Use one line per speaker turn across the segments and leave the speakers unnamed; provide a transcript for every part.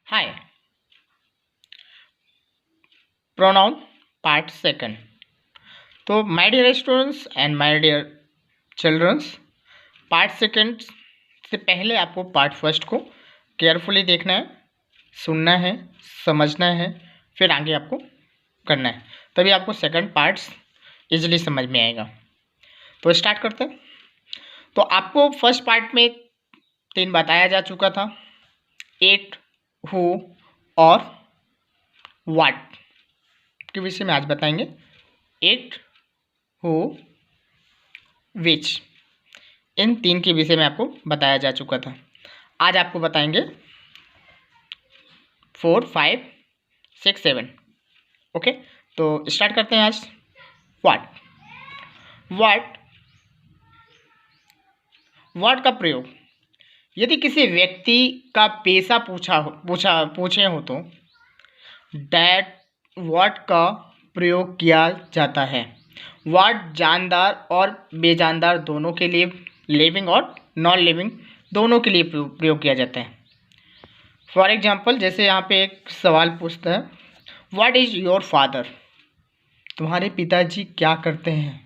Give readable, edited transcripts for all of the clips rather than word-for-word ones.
हाय। Pronoun part second. तो my dear students and my dear childrens, part second से पहले आपको पार्ट फर्स्ट को केयरफुली देखना है, सुनना है, समझना है, फिर आगे आपको करना है, तभी आपको सेकंड पार्ट्स इजीली समझ में आएगा। तो स्टार्ट करते हैं। तो आपको फर्स्ट पार्ट में 3 बताया जा चुका था, इट, हु और व्हाट के विषय में आज बताएंगे। इट, हु, विच, इन 3 के विषय में आपको बताया जा चुका था। आज आपको बताएंगे 4, 5, 6, 7। ओके, तो स्टार्ट करते हैं आज। व्हाट। व्हाट का प्रयोग यदि किसी व्यक्ति का पेशा पूछे हो तो डैट व्हाट का प्रयोग किया जाता है। व्हाट जानदार और बेजानदार दोनों के लिए, लिविंग और नॉन लिविंग दोनों के लिए प्रयोग किया जाता है। फॉर एग्जाम्पल, जैसे यहाँ पे एक सवाल पूछता है, व्हाट इज योर फादर, तुम्हारे पिताजी क्या करते हैं।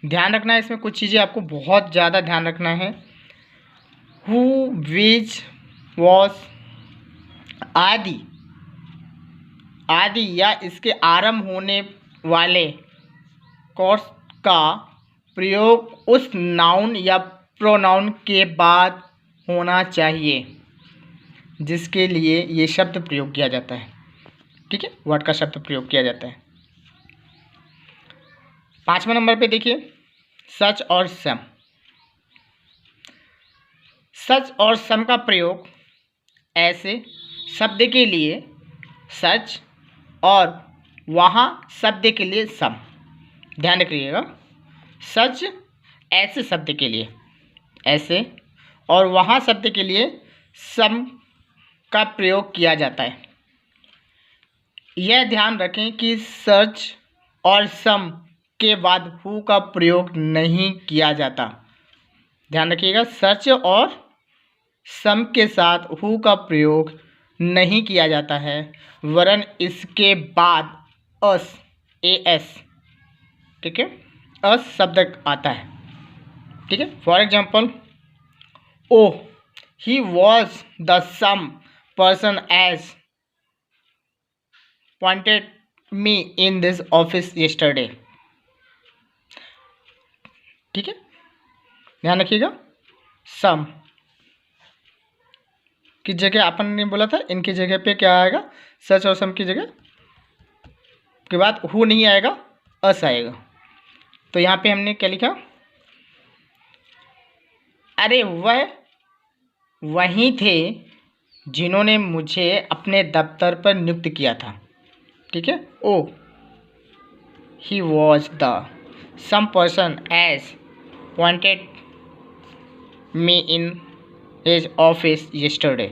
ध्यान रखना है, इसमें कुछ चीज़ें आपको बहुत ज़्यादा ध्यान रखना है। हु, विच, वॉज आदि या इसके आरंभ होने वाले कोर्स का प्रयोग उस नाउन या प्रोनाउन के बाद होना चाहिए जिसके लिए ये शब्द प्रयोग किया जाता है। ठीक है, व्हाट का शब्द प्रयोग किया जाता है। 5वें नंबर पे देखिए, सच और सम। सच और सम का प्रयोग ऐसे शब्द के लिए सच और वहाँ शब्द के लिए सम। ध्यान रखिएगा, सच ऐसे शब्द के लिए ऐसे और वहाँ शब्द के लिए सम का प्रयोग किया जाता है। यह ध्यान रखें कि सच और सम के बाद हु का प्रयोग नहीं किया जाता। ध्यान रखिएगा, सच और सम के साथ हु का प्रयोग नहीं किया जाता है, वरन इसके बाद अस, एस, ठीक है, अस शब्द आता है। ठीक है, for example, oh he was the same person as pointed me in this office yesterday. ठीक है, ध्यान रखिएगा, सम की जगह अपन ने बोला था, इनकी जगह पे क्या आएगा, सच और सम की जगह के बाद हु नहीं आएगा, अस आएगा। तो यहाँ पे हमने क्या लिखा, अरे वह वही थे जिन्होंने मुझे अपने दफ्तर पर नियुक्त किया था। ठीक है, oh he was the same person as pointed me in his office yesterday.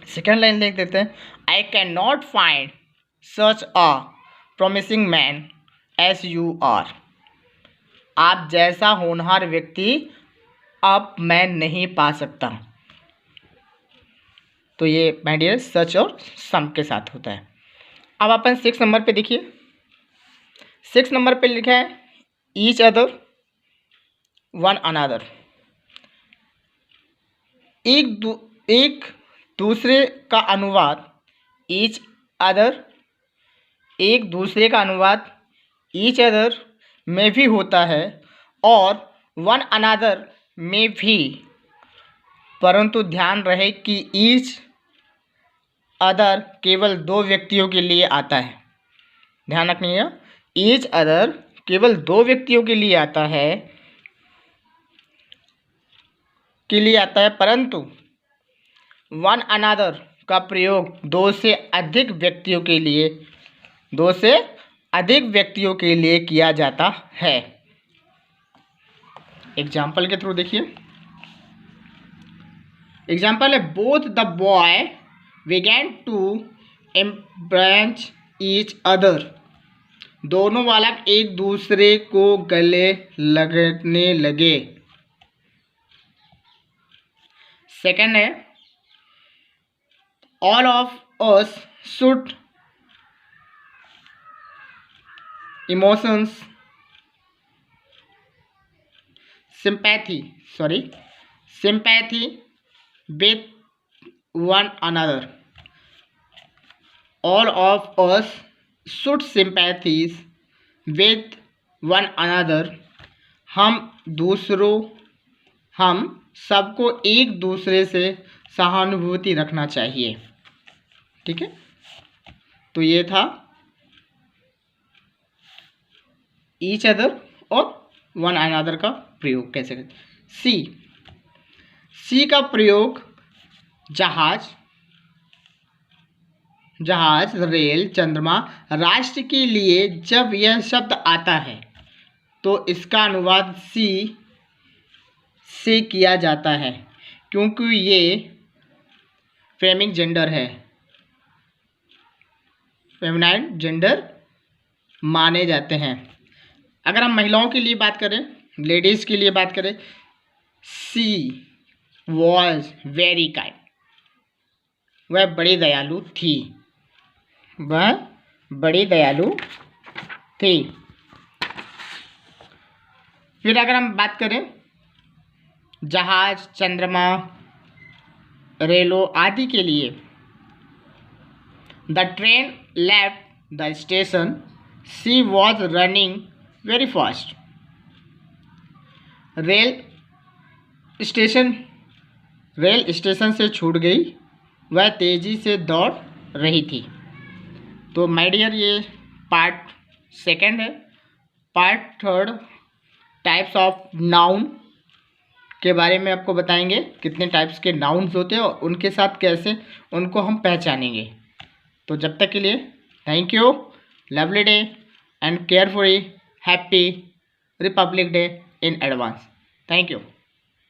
Second line लिख देते हैं, I can not find such a promising man as you are. आप जैसा होनहार व्यक्ति अब मैं नहीं पा सकता। तो ये माय डियर सच और सम के साथ होता है। अब अपन 6 नंबर पे देखिए, 6 नंबर पे लिखा है ईच अदर, वन अनदर। एक दूसरे का अनुवाद ईच अदर, एक दूसरे का अनुवाद ईच अदर में भी होता है और वन अनदर में भी, परंतु ध्यान रहे कि ईच अदर केवल 2 व्यक्तियों के लिए आता है। ध्यान रखिएगा, ईच अदर केवल 2 व्यक्तियों के लिए आता है, परंतु वन अनदर का प्रयोग 2 से अधिक व्यक्तियों के लिए किया जाता है। एग्जाम्पल के थ्रू देखिए, एग्जाम्पल है, both the boy began to embrace each other. दोनों बालक एक दूसरे को गले लगने लगे। सेकंड है, all of us should emotions sympathy with one another. All of us should sympathize with one another. हम सबको एक दूसरे से सहानुभूति रखना चाहिए। ठीक है, तो ये था ईच अदर और वन अनदर का प्रयोग कैसे करें। सी का प्रयोग जहाज, रेल, चंद्रमा, राष्ट्र के लिए जब यह शब्द आता है तो इसका अनुवाद सी से किया जाता है, क्योंकि ये फेमिनिन जेंडर है, फेमिनाइन जेंडर माने जाते हैं। अगर हम महिलाओं के लिए बात करें, लेडीज़ के लिए बात करें, सी वॉज वेरी काइंड, वह बड़ी दयालु थी, फिर अगर हम बात करें जहाज, चंद्रमा, रेलों आदि के लिए, the train left the station, she was running very fast. Rail station से छूट गई, वह तेज़ी से दौड़ रही थी। तो माय डियर, ये पार्ट सेकंड है। Part third types of noun के बारे में आपको बताएंगे, कितने टाइप्स के नाउन्स होते हैं और उनके साथ कैसे उनको हम पहचानेंगे। तो जब तक के लिए thank you, lovely day and carefully happy Republic day in advance. Thank you.